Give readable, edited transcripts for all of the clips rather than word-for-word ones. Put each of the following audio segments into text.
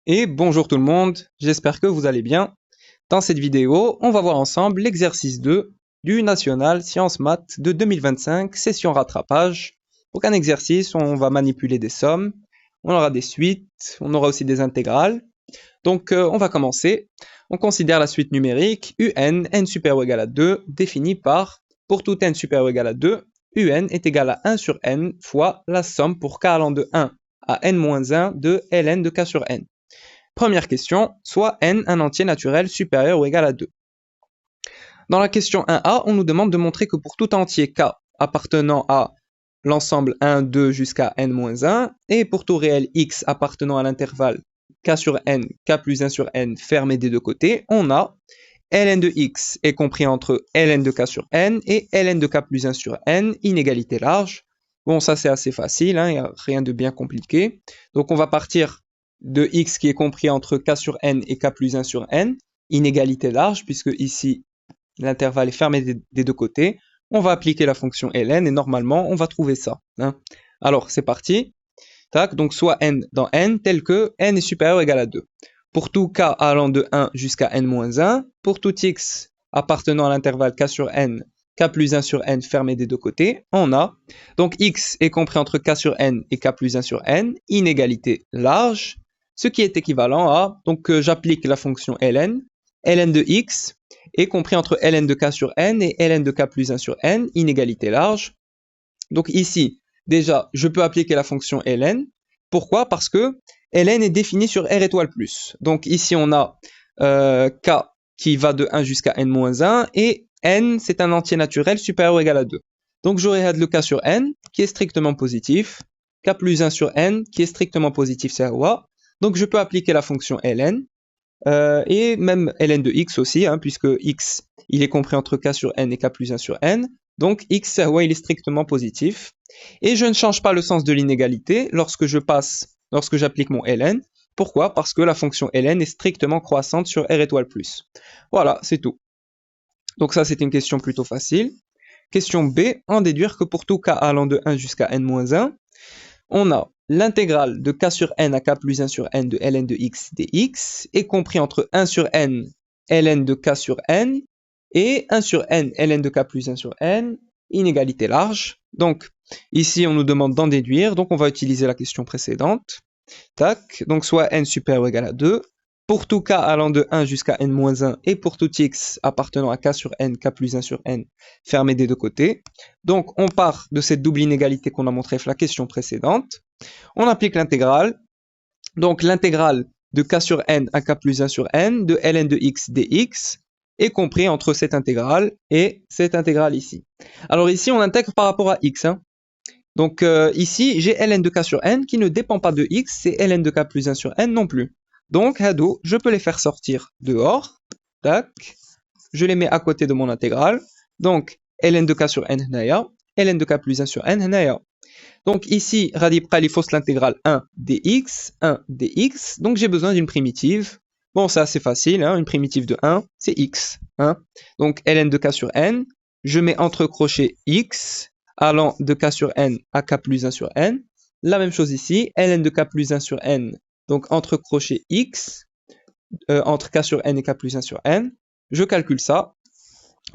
Et bonjour tout le monde, j'espère que vous allez bien. Dans cette vidéo, on va voir ensemble l'exercice 2 du National Sciences Maths de 2025, session rattrapage. Donc un exercice où on va manipuler des sommes, on aura des suites, on aura aussi des intégrales. Donc on va commencer. On considère la suite numérique un, n supérieur ou égal à 2, définie par, pour tout n supérieur ou égal à 2, un est égal à 1 sur n fois la somme pour k allant de 1 à n-1 de ln de k sur n. Première question, soit n un entier naturel supérieur ou égal à 2. Dans la question 1a, on nous demande de montrer que pour tout entier k appartenant à l'ensemble 1, 2 jusqu'à n-1, et pour tout réel x appartenant à l'intervalle k sur n, k plus 1 sur n fermé des deux côtés, on a ln de x est compris entre ln de k sur n et ln de k plus 1 sur n, inégalité large. Bon, ça c'est assez facile, il n'y a rien de bien compliqué. Donc on va partir de x qui est compris entre k sur n et k plus 1 sur n, inégalité large, puisque ici l'intervalle est fermé des deux côtés. On va appliquer la fonction ln et normalement on va trouver ça. Alors c'est parti. Tac, donc soit n dans n tel que n est supérieur ou égal à 2. Pour tout k allant de 1 jusqu'à n-1, pour tout x appartenant à l'intervalle k sur n, k plus 1 sur n fermé des deux côtés, on a donc x est compris entre k sur n et k plus 1 sur n, inégalité large, ce qui est équivalent à, donc j'applique la fonction ln de x est compris entre ln de k sur n et ln de k plus 1 sur n, inégalité large. Donc ici, déjà, je peux appliquer la fonction ln. Pourquoi? Parce que ln est définie sur r étoile plus. Donc ici, on a k qui va de 1 jusqu'à n-1 et n, c'est un entier naturel supérieur ou égal à 2. Donc j'aurai le k sur n qui est strictement positif, k plus 1 sur n qui est strictement positif, c'est roi. Donc je peux appliquer la fonction ln et même ln de x aussi, puisque x il est compris entre k sur n et k plus 1 sur n. Donc x il est strictement positif. Et je ne change pas le sens de l'inégalité lorsque j'applique mon ln. Pourquoi? Parce que la fonction ln est strictement croissante sur r étoile plus. Voilà, c'est tout. Donc ça, c'est une question plutôt facile. Question B, en déduire que pour tout k allant de 1 jusqu'à n-1, on a l'intégrale de k sur n à k plus 1 sur n de ln de x dx est compris entre 1 sur n ln de k sur n et 1 sur n ln de k plus 1 sur n, inégalité large. Donc ici on nous demande d'en déduire, donc on va utiliser la question précédente. Tac, donc soit n supérieur ou égal à 2, pour tout k allant de 1 jusqu'à n-1 et pour tout x appartenant à k sur n, k plus 1 sur n, fermé des deux côtés. Donc on part de cette double inégalité qu'on a montré dans la question précédente. On applique l'intégrale. Donc l'intégrale de k sur n à k plus 1 sur n de ln de x dx est compris entre cette intégrale et cette intégrale ici. Alors ici on intègre par rapport à x. Donc ici j'ai ln de k sur n qui ne dépend pas de x, c'est ln de k plus 1 sur n non plus. Donc je peux les faire sortir dehors. Tac. Je les mets à côté de mon intégrale. Donc ln de k sur n هنايا, ln de k plus 1 sur n هنايا. Donc ici, radix il faut l'intégrale 1 dx, 1 dx. Donc j'ai besoin d'une primitive. Bon, c'est assez facile, une primitive de 1, c'est x. Donc ln de k sur n, je mets entre crochets x allant de k sur n à k plus 1 sur n. La même chose ici, ln de k plus 1 sur n, donc entre crochets x, entre k sur n et k plus 1 sur n. Je calcule ça.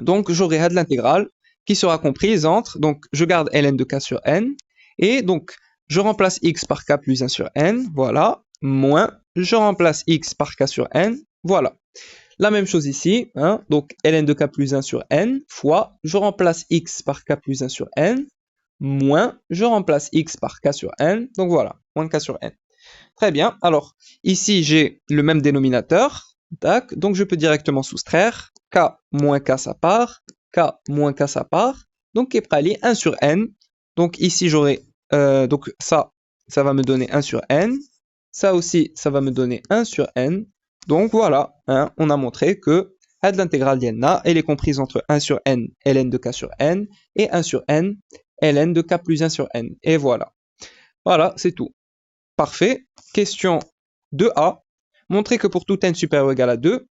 Donc j'aurai de l'intégrale qui sera comprise entre, donc je garde ln de k sur n, et donc je remplace x par k plus 1 sur n, voilà, moins, je remplace x par k sur n, voilà. La même chose ici, donc ln de k plus 1 sur n, fois, je remplace x par k plus 1 sur n, moins, je remplace x par k sur n, donc voilà, moins k sur n. Très bien, alors ici j'ai le même dénominateur, tac, donc je peux directement soustraire, k moins k ça part, k moins k ça part, donc qui est prêt 1 sur n, donc ici j'aurai, donc ça va me donner 1 sur n, ça aussi ça va me donner 1 sur n, donc voilà, on a montré que l'intégrale d'N elle est comprise entre 1 sur n ln de k sur n et 1 sur n ln de k plus 1 sur n, et voilà. Voilà, c'est tout. Parfait. Question 2a. Montrer que pour tout n supérieur ou égal à 2,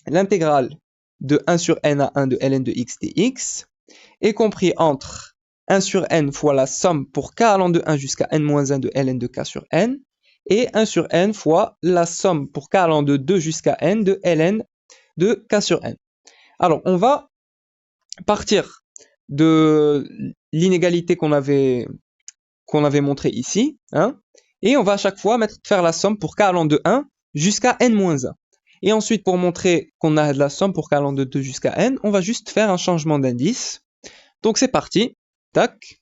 l'intégrale de 1 sur n à 1 de ln de x dx est compris entre 1 sur n fois la somme pour k allant de 1 jusqu'à n-1 de ln de k sur n et 1 sur n fois la somme pour k allant de 2 jusqu'à n de ln de k sur n. Alors, on va partir de l'inégalité qu'on avait montrée ici, hein, et on va à chaque fois faire la somme pour k allant de 1 jusqu'à n-1. Et ensuite, pour montrer qu'on a de la somme pour k allant de 2 jusqu'à n, on va juste faire un changement d'indice. Donc c'est parti, tac.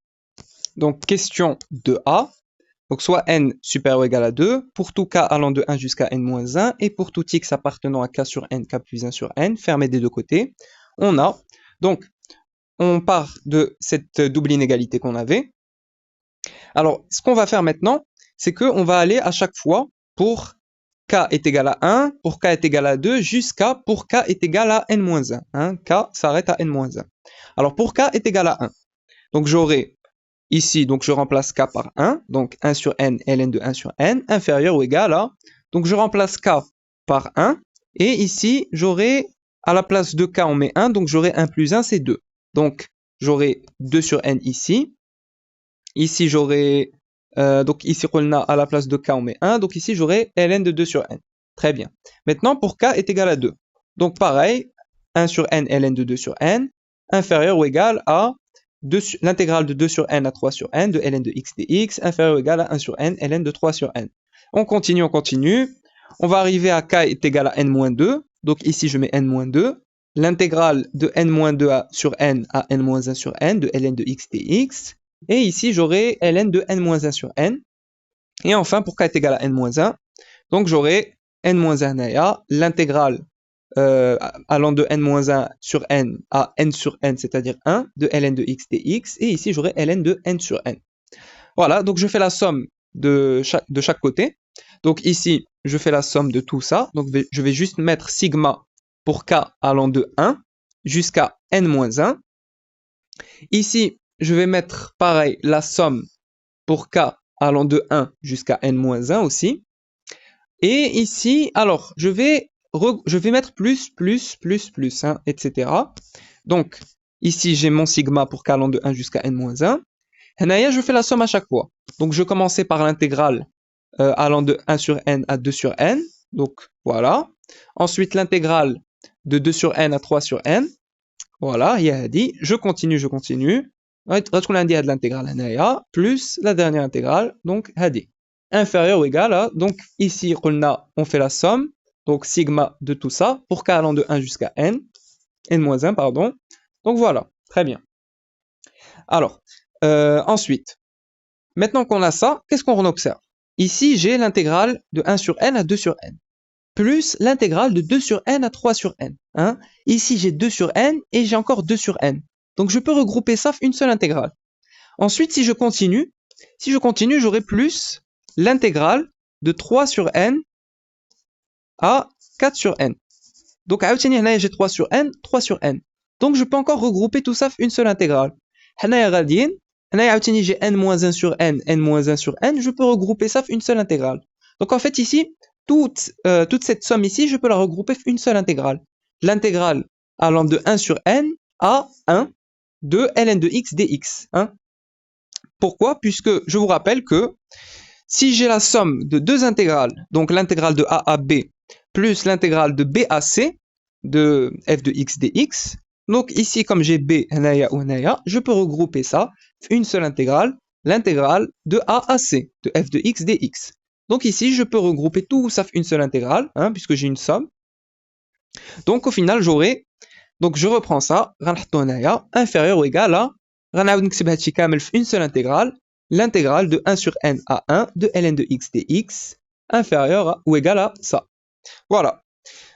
Donc question 2a, donc soit n supérieur ou égal à 2, pour tout k allant de 1 jusqu'à n-1, et pour tout x appartenant à k sur n, k plus 1 sur n, fermé des deux côtés, on a, donc on part de cette double inégalité qu'on avait. Alors, ce qu'on va faire maintenant, c'est qu'on va aller à chaque fois pour k est égal à 1, pour k est égal à 2, jusqu'à pour k est égal à n-1. Hein, k s'arrête à n-1. Alors, pour k est égal à 1. Donc, j'aurai ici, donc je remplace k par 1. Donc, 1 sur n, ln de 1 sur n, inférieur ou égal à... Donc, je remplace k par 1. Et ici, j'aurai, à la place de k, on met 1. Donc, j'aurai 1 plus 1, c'est 2. Donc, j'aurai 2 sur n ici. Ici, j'aurai... donc ici, à la place de k, on met 1. Donc ici, j'aurai ln de 2 sur n. Très bien. Maintenant, pour k est égal à 2. Donc pareil, 1 sur n, ln de 2 sur n, inférieur ou égal à l'intégrale de 2 sur n à 3 sur n de ln de x dx, inférieur ou égal à 1 sur n, ln de 3 sur n. On continue, on continue. On va arriver à k est égal à n-2. Donc ici, je mets n-2. L'intégrale de n-2 sur n à n-1 sur n de ln de x dx. Et ici, j'aurai ln de n-1 sur n. Et enfin, pour k est égal à n-1, donc j'aurai n-1 l'intégrale allant de n-1 sur n à n sur n, c'est-à-dire 1, de ln de x dx. Et ici, j'aurai ln de n sur n. Voilà, donc je fais la somme de chaque côté. Donc ici, je fais la somme de tout ça. Donc je vais juste mettre sigma pour k allant de 1 jusqu'à n-1. Ici, je vais mettre pareil la somme pour k allant de 1 jusqu'à n-1 aussi. Et ici, alors, je vais mettre plus, hein, etc. Donc, ici, j'ai mon sigma pour k allant de 1 jusqu'à n-1. Et je fais la somme à chaque fois. Donc, je commençais par l'intégrale allant de 1 sur n à 2 sur n. Donc, voilà. Ensuite, l'intégrale de 2 sur n à 3 sur n. Voilà, il y a dit, je continue. غتكون عندي هاد l'intégrale هنايا plus la dernière intégrale, donc هادي inférieur ou égal à, donc ici on fait la somme, donc sigma de tout ça pour k allant de 1 jusqu'à n-1 pardon. Donc voilà, très bien. Alors ensuite, maintenant qu'on a ça, qu'est-ce qu'on observe? Ici j'ai l'intégrale de 1 sur n à 2 sur n plus l'intégrale de 2 sur n à 3 sur n. Hein? Ici j'ai 2 sur n et j'ai encore 2 sur n. Donc je peux regrouper ça une seule intégrale. Ensuite, si je continue, j'aurai plus l'intégrale de 3 sur n à 4 sur n. Donc j'ai 3 sur n, 3 sur n. Donc je peux encore regrouper tout ça une seule intégrale. J'ai n-1 sur n, n-1 sur n, je peux regrouper ça une seule intégrale. Donc en fait ici, toute cette somme ici, je peux la regrouper une seule intégrale. L'intégrale allant de 1 sur n à 1 de ln de x dx. Hein. Pourquoi? Puisque je vous rappelle que si j'ai la somme de deux intégrales, donc l'intégrale de a à b plus l'intégrale de b à c de f de x dx, donc ici comme j'ai b ou je peux regrouper ça une seule intégrale, l'intégrale de a à c de f de x dx. Donc ici je peux regrouper tout ça une seule intégrale, hein, puisque j'ai une somme. Donc au final j'aurai, donc je reprends ça, inférieur ou égal à, une seule intégrale, l'intégrale de 1 sur n à 1 de ln de x dx, inférieur à ou égal à ça. Voilà,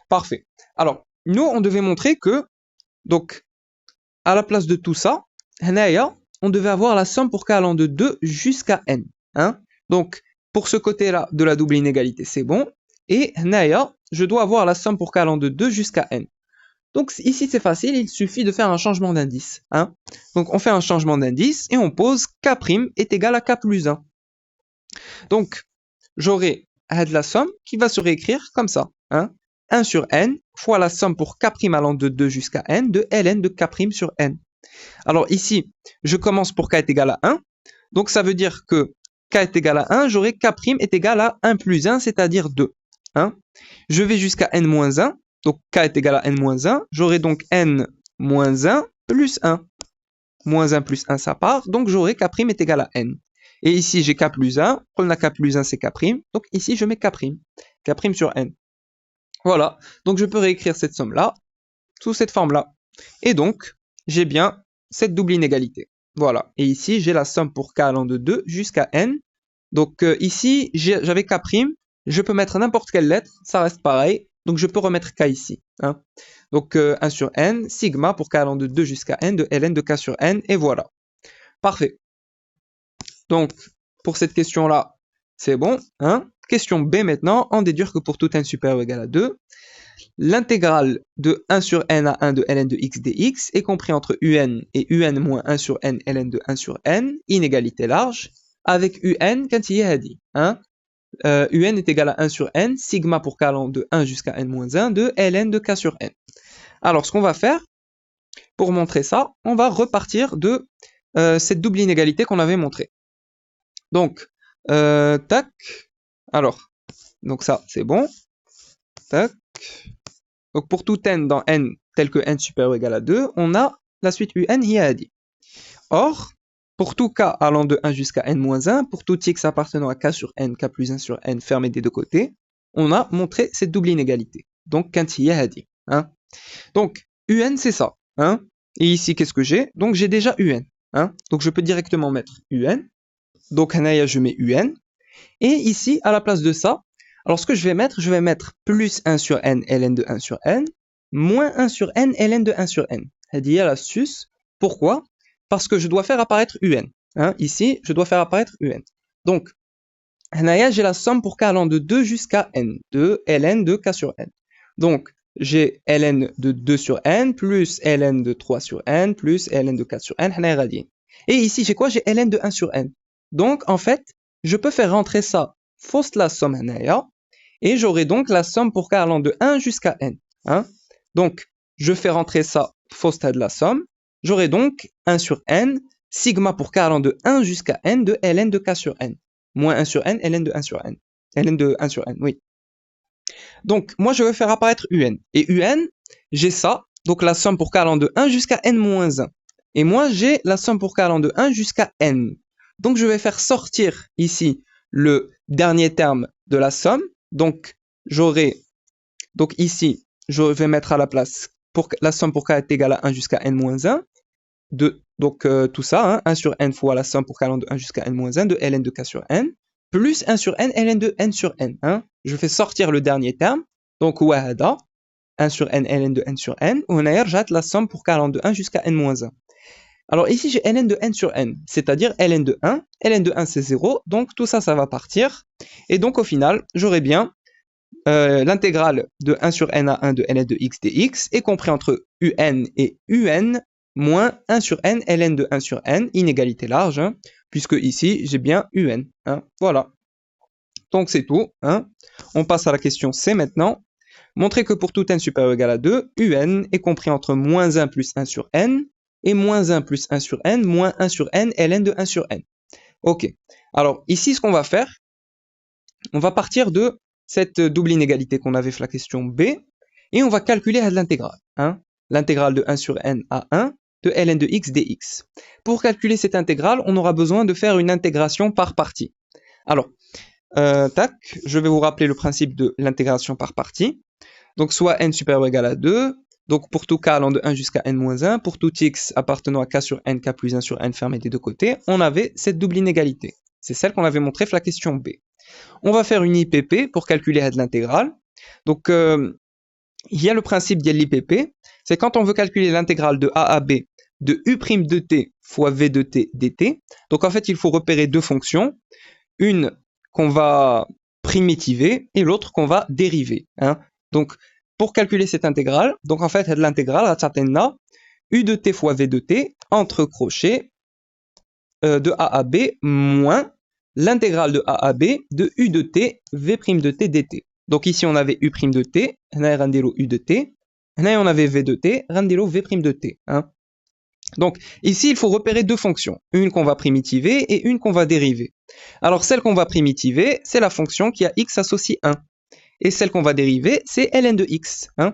parfait. Alors, nous, on devait montrer que, donc, à la place de tout ça, on devait avoir la somme pour k allant de 2 jusqu'à n. Hein? Donc, pour ce côté-là de la double inégalité, c'est bon. Et je dois avoir la somme pour k allant de 2 jusqu'à n. Donc ici c'est facile, il suffit de faire un changement d'indice. Hein. Donc on fait un changement d'indice et on pose k' est égal à k plus 1. Donc j'aurai la somme qui va se réécrire comme ça. Hein. 1 sur n fois la somme pour k' allant de 2 jusqu'à n de ln de k' sur n. Alors ici, je commence pour k est égal à 1. Donc ça veut dire que k est égal à 1, j'aurai k' est égal à 1 plus 1, c'est-à-dire 2. Hein? Je vais jusqu'à n-1, donc k est égal à n-1, j'aurai donc n-1 plus 1. Moins 1 plus 1, ça part, donc j'aurai k' est égal à n. Et ici, j'ai k plus 1, on a k plus 1, c'est k', donc ici, je mets k', k' sur n. Voilà, donc je peux réécrire cette somme-là, sous cette forme-là. Et donc, j'ai bien cette double inégalité. Voilà, et ici, j'ai la somme pour k allant de 2 jusqu'à n. Donc ici, j'avais k', je peux mettre n'importe quelle lettre, ça reste pareil, donc je peux remettre k ici. Hein. Donc 1 sur n, sigma pour k allant de 2 jusqu'à n, de ln de k sur n, et voilà. Parfait. Donc, pour cette question-là, c'est bon. Hein. Question B maintenant, en déduire que pour tout n supérieur ou égal à 2, l'intégrale de 1 sur n à 1 de ln de x dx est compris entre un et un moins 1 sur n ln de 1 sur n, inégalité large, avec un quand il est dit. Hein. Un est égal à 1 sur n, sigma pour k allant de 1 jusqu'à n moins 1 de ln de k sur n. Alors, ce qu'on va faire, pour montrer ça, on va repartir de cette double inégalité qu'on avait montrée. Donc, tac, alors, donc ça, c'est bon, tac. Donc, pour tout n dans n tel que n supérieur ou égal à 2, on a la suite un hi a dit. Or, pour tout k allant de 1 jusqu'à n-1, pour tout x appartenant à k sur n, k plus 1 sur n fermé des deux côtés, on a montré cette double inégalité. Donc, quand hi a dit. Hein. Donc, un, c'est ça. Hein. Et ici, qu'est-ce que j'ai? Donc, j'ai déjà un. Hein. Donc, je peux directement mettre un. Donc, je mets un. Et ici, à la place de ça, alors ce que je vais mettre plus 1 sur n ln de 1 sur n, moins 1 sur n ln de 1 sur n. C'est-à-dire à l'astuce. Pourquoi? Parce que je dois faire apparaître un. Hein. Ici, je dois faire apparaître un. Donc, j'ai la somme pour k allant de 2 jusqu'à n, de ln de k sur n. Donc, j'ai ln de 2 sur n, plus ln de 3 sur n, plus ln de 4 sur n, et ici, j'ai quoi? J'ai ln de 1 sur n. Donc, en fait, je peux faire rentrer ça, fausse la somme, et j'aurai donc la somme pour k allant de 1 jusqu'à n. Hein. Donc, je fais rentrer ça, fausse de la somme, j'aurai donc 1 sur n, sigma pour k allant de 1 jusqu'à n de ln de k sur n. Moins 1 sur n, ln de 1 sur n. ln de 1 sur n, oui. Donc, moi, je vais faire apparaître un. Et un, j'ai ça, donc la somme pour k allant de 1 jusqu'à n moins 1. Et moi, j'ai la somme pour k allant de 1 jusqu'à n. Donc, je vais faire sortir ici le dernier terme de la somme. Donc, donc ici, je vais mettre à la place, pour la somme pour k est égale à 1 jusqu'à n moins 1. Donc, tout ça, hein, 1 sur n fois la somme pour k allant de 1 jusqu'à n moins 1 de ln de k sur n, plus 1 sur n ln de n sur n. Hein. Je fais sortir le dernier terme, donc 1 sur n ln de n sur n, ou on a la somme pour k allant de 1 jusqu'à n moins 1. Alors ici, j'ai ln de n sur n, c'est-à-dire ln de 1. ln de 1, c'est 0, donc tout ça, ça va partir. Et donc, au final, j'aurai bien l'intégrale de 1 sur n à 1 de ln de x dx est compris entre un et un moins 1 sur n ln de 1 sur n, inégalité large, hein, puisque ici, j'ai bien un. Hein, voilà. Donc, c'est tout. Hein. On passe à la question C maintenant. Montrer que pour tout n supérieur ou égal à 2, un est compris entre moins 1 plus 1 sur n et moins 1 plus 1 sur n, moins 1 sur n, ln de 1 sur n. Ok. Alors, ici, ce qu'on va faire, on va partir de cette double inégalité qu'on avait fait la question B, et on va calculer l'intégrale. Hein, l'intégrale de 1 sur n à 1 de ln de x dx. Pour calculer cette intégrale, on aura besoin de faire une intégration par partie. Alors, tac, je vais vous rappeler le principe de l'intégration par partie. Donc, soit n supérieur ou égal à 2, donc pour tout k allant de 1 jusqu'à n-1, pour tout x appartenant à k sur n, k plus 1 sur n fermé des deux côtés, on avait cette double inégalité. C'est celle qu'on avait montrée pour la question B. On va faire une IPP pour calculer l'intégrale. Donc, il y a le principe de l'IPP, c'est quand on veut calculer l'intégrale de a à b de u' de t fois v de t dt. Donc, en fait, il faut repérer deux fonctions, une qu'on va primitiver et l'autre qu'on va dériver. Hein. Donc, pour calculer cette intégrale, donc en fait, l'intégrale, u de t fois v de t, entre crochets, de a à b, moins l'intégrale de a à b de u de t, v' de t dt. Donc ici, on avait u' de t, on a rendelo u de t, on avait v de t, rendelo v' de t. Hein. Donc ici, il faut repérer deux fonctions, une qu'on va primitiver et une qu'on va dériver. Alors celle qu'on va primitiver, c'est la fonction qui a x associe 1. Et celle qu'on va dériver, c'est ln de x. Hein.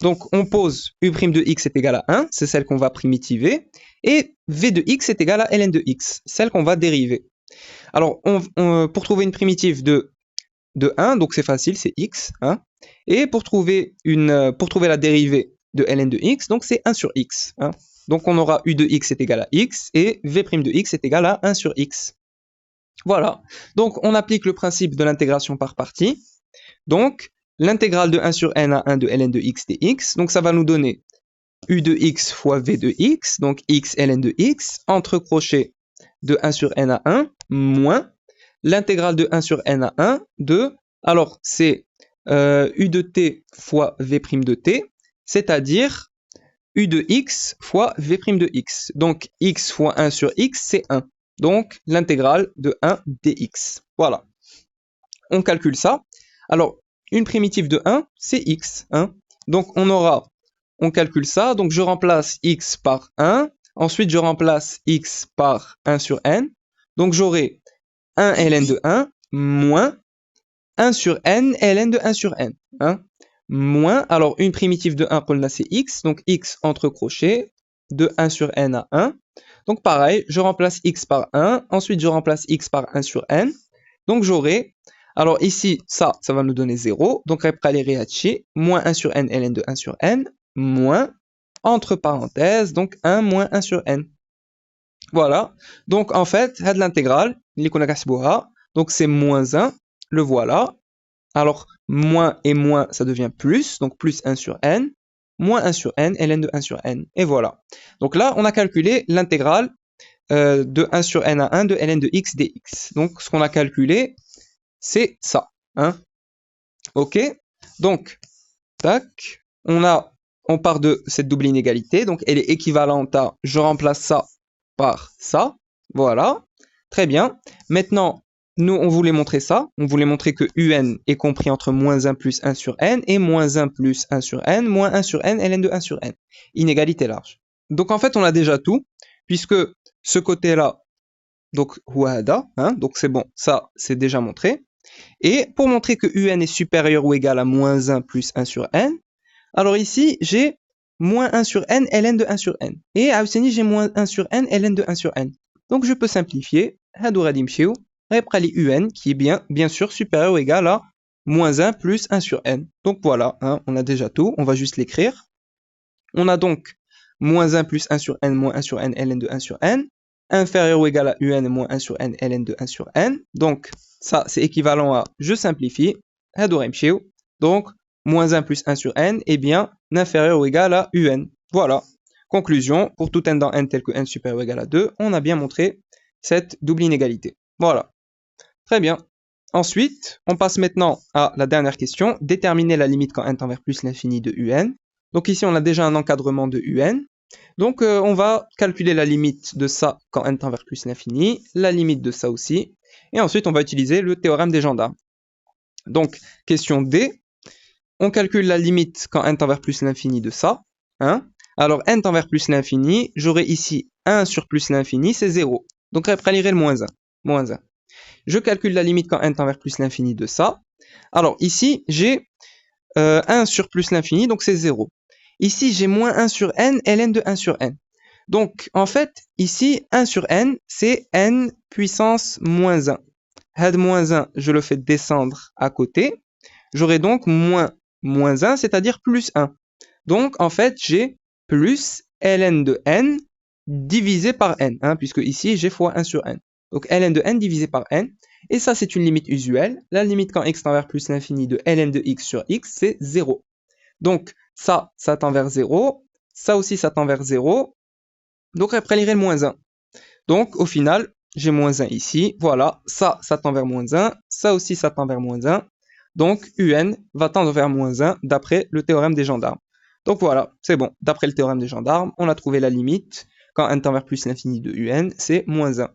Donc on pose u' de x est égal à 1, c'est celle qu'on va primitiver, et v de x est égal à ln de x, celle qu'on va dériver. Alors pour trouver une primitive de 1, donc c'est facile, c'est x. Hein. Et pour trouver la dérivée de ln de x, donc c'est 1 sur x. Hein. Donc on aura u de x est égal à x, et v' de x est égal à 1 sur x. Voilà, donc on applique le principe de l'intégration par partie. Donc, l'intégrale de 1 sur n à 1 de ln de x dx, donc ça va nous donner u de x fois v de x, donc x ln de x, entre crochets de 1 sur n à 1, moins l'intégrale de 1 sur n à 1 de, alors c'est u de t fois v' de t, c'est-à-dire u de x fois v' de x. Donc x fois 1 sur x, c'est 1. Donc l'intégrale de 1 dx. Voilà. On calcule ça. Alors, une primitive de 1, c'est x. Hein. Donc, on calcule ça. Donc, je remplace x par 1. Ensuite, je remplace x par 1 sur n. Donc, j'aurai 1 ln de 1 moins 1 sur n ln de 1 sur n. Hein. Moins, alors, une primitive de 1, c'est x. Donc, x entre crochets de 1 sur n à 1. Donc, pareil, je remplace x par 1. Ensuite, je remplace x par 1 sur n. Donc, j'aurai... Alors ici, ça va nous donner 0. Donc, moins 1 sur n ln de 1 sur n, moins, entre parenthèses, donc 1 moins 1 sur n. Voilà. Donc, en fait, c'est l'intégrale, donc c'est moins 1, le voilà. Alors, moins et moins, ça devient plus, donc plus 1 sur n, moins 1 sur n, ln de 1 sur n. Et voilà. Donc là, on a calculé l'intégrale de 1 sur n à 1 de ln de x dx. Donc, ce qu'on a calculé, c'est ça. Hein. Ok. Donc, tac, on part de cette double inégalité. Donc, elle est équivalente à, je remplace ça par ça. Voilà. Très bien. Maintenant, nous, on voulait montrer ça. On voulait montrer que un est compris entre moins 1 plus 1 sur n et moins 1 plus 1 sur n, moins 1 sur n, ln de 1 sur n. Inégalité large. Donc, en fait, on a déjà tout, puisque ce côté-là, donc, huada, hein, donc c'est bon, ça, c'est déjà montré. Et pour montrer que un est supérieur ou égal à moins 1 plus 1 sur n, alors ici, j'ai moins 1 sur n, ln de 1 sur n. Et à Ouseni, j'ai moins 1 sur n, ln de 1 sur n. Donc je peux simplifier, un qui est bien sûr supérieur ou égal à moins 1 plus 1 sur n. Donc voilà, hein, on a déjà tout, on va juste l'écrire. On a donc moins 1 plus 1 sur n, moins 1 sur n, ln de 1 sur n, inférieur ou égal à un moins 1 sur n, ln de 1 sur n. Donc, ça, c'est équivalent à, je simplifie, donc, moins 1 plus 1 sur n est bien inférieur ou égal à un. Voilà. Conclusion, pour tout n dans n tel que n supérieur ou égal à 2, on a bien montré cette double inégalité. Voilà. Très bien. Ensuite, on passe maintenant à la dernière question. Déterminer la limite quand n tend vers plus l'infini de un. Donc ici, on a déjà un encadrement de un. Donc, on va calculer la limite de ça quand n tend vers plus l'infini, la limite de ça aussi, et ensuite, on va utiliser le théorème des gendarmes. Donc, question D, on calcule la limite quand n tend vers plus l'infini de ça. Hein. Alors, n tend vers plus l'infini, j'aurai ici 1 sur plus l'infini, c'est 0. Donc, après, lire le moins 1. Moins 1. Je calcule la limite quand n tend vers plus l'infini de ça. Alors, ici, j'ai 1 sur plus l'infini, donc c'est 0. Ici, j'ai moins 1 sur n, ln de 1 sur n. Donc, en fait, ici, 1 sur n, c'est n puissance moins 1. Had moins 1, je le fais descendre à côté. J'aurai donc moins 1, c'est-à-dire plus 1. Donc, en fait, j'ai plus ln de n divisé par n, hein, puisque ici, j'ai fois 1 sur n. Donc, ln de n divisé par n. Et ça, c'est une limite usuelle. La limite quand x tend vers plus l'infini de ln de x sur x, c'est 0. Donc, ça tend vers 0. Ça aussi, ça tend vers 0. Donc, après, lire le moins 1. Donc, au final, j'ai moins 1 ici. Voilà, ça tend vers moins 1. Ça aussi, ça tend vers moins 1. Donc, un va tendre vers moins 1 d'après le théorème des gendarmes. Donc, voilà, c'est bon. D'après le théorème des gendarmes, on a trouvé la limite. Quand n tend vers plus l'infini de un, c'est moins 1.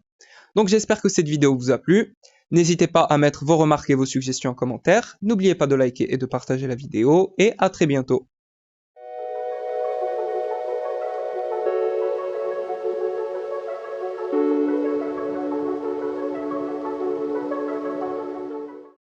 Donc, j'espère que cette vidéo vous a plu. N'hésitez pas à mettre vos remarques et vos suggestions en commentaire. N'oubliez pas de liker et de partager la vidéo. Et à très bientôt.